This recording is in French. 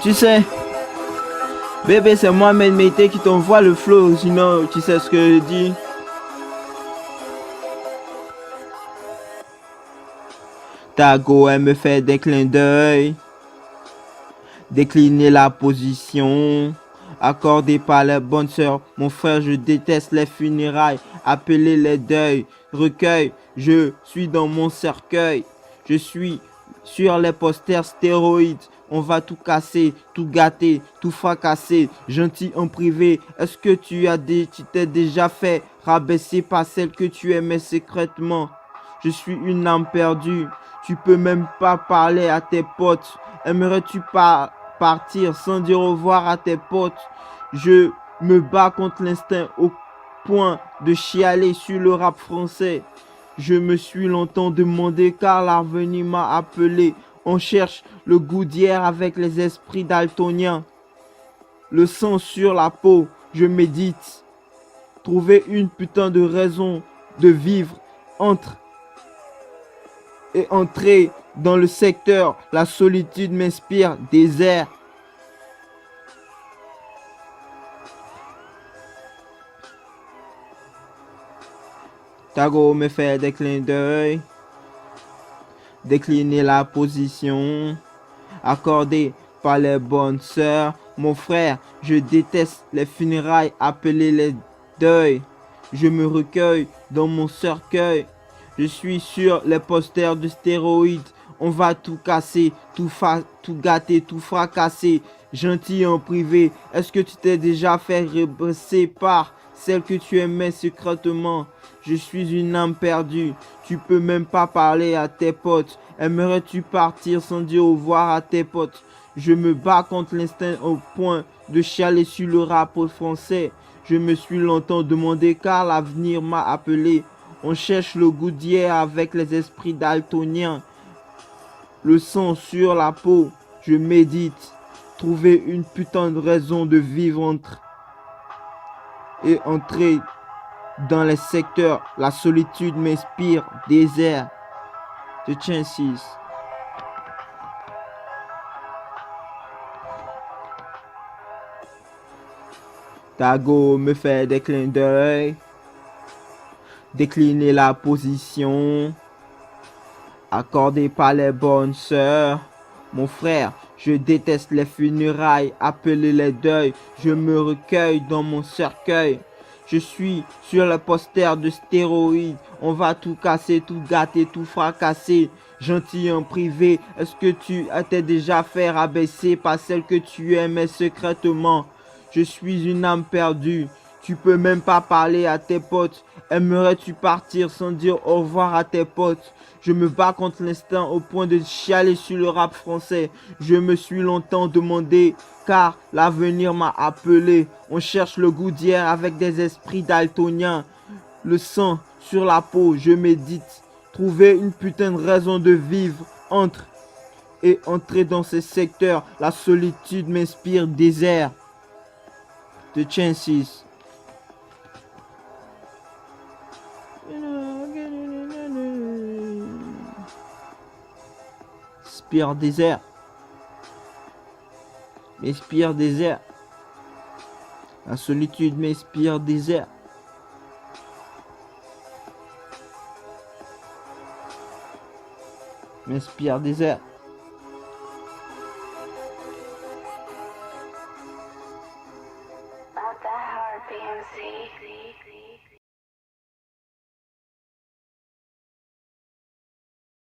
Tu sais, bébé, c'est Mohamed Meite qui t'envoie le flow, sinon tu sais ce que je dis. Ta go, elle me fait des clins d'œil, décliner la position, accordé par les bonnes sœurs. Mon frère, je déteste les funérailles, appeler les deuils, recueil, je suis dans mon cercueil, je suis sur les posters stéroïdes. On va tout casser, tout gâter, tout fracasser. Gentil en privé, est-ce que tu t'es déjà fait rabaisser par celle que tu aimais secrètement? Je suis une âme perdue. Tu peux même pas parler à tes potes. Aimerais-tu pas partir sans dire au revoir à tes potes? Je me bats contre l'instinct au point de chialer sur le rap français. Je me suis longtemps demandé car l'avenir m'a appelé. On cherche le goût d'hier avec les esprits daltoniens. Le sang sur la peau, je médite. Trouver une putain de raison de vivre entre et entrer dans le secteur. La solitude m'inspire, désert. Tago me fait des clins d'œil, décliner la position, accordé par les bonnes sœurs. Mon frère, je déteste les funérailles, appeler les deuils. Je me recueille dans mon cercueil. Je suis sur les posters de stéroïdes. On va tout casser, tout gâter, tout fracasser. Gentil en privé, est-ce que tu t'es déjà fait rebasser par celle que tu aimais secrètement? Je suis une âme perdue. Tu peux même pas parler à tes potes. Aimerais-tu partir sans dire au revoir à tes potes? Je me bats contre l'instinct au point de chialer sur le rap français. Je me suis longtemps demandé car l'avenir m'a appelé. On cherche le goût d'hier avec les esprits daltoniens. Le sang sur la peau, je médite. Trouver une putain de raison de vivre entre et entrer dans les secteurs. La solitude m'inspire, désert. The Chances. Tago me fait des clins d'œil, décliner la position, accordé par les bonnes sœurs. Mon frère, je déteste les funérailles, appeler les deuils. Je me recueille dans mon cercueil. Je suis sur le poster de stéroïdes. On va tout casser, tout gâter, tout fracasser. Gentil en privé, est-ce que tu t'es déjà fait rabaisser par celle que tu aimais secrètement? Je suis une âme perdue. Tu peux même pas parler à tes potes. Aimerais-tu partir sans dire au revoir à tes potes? Je me bats contre l'instinct au point de chialer sur le rap français. Je me suis longtemps demandé car l'avenir m'a appelé. On cherche le goût d'hier avec des esprits daltoniens. Le sang sur la peau, je médite. Trouver une putain de raison de vivre entre et entrer dans ces secteurs. La solitude m'inspire, désert. The Chances. Spire désert. M'inspire désert. La solitude m'inspire désert. M'inspire désert. Not that hard, BMC.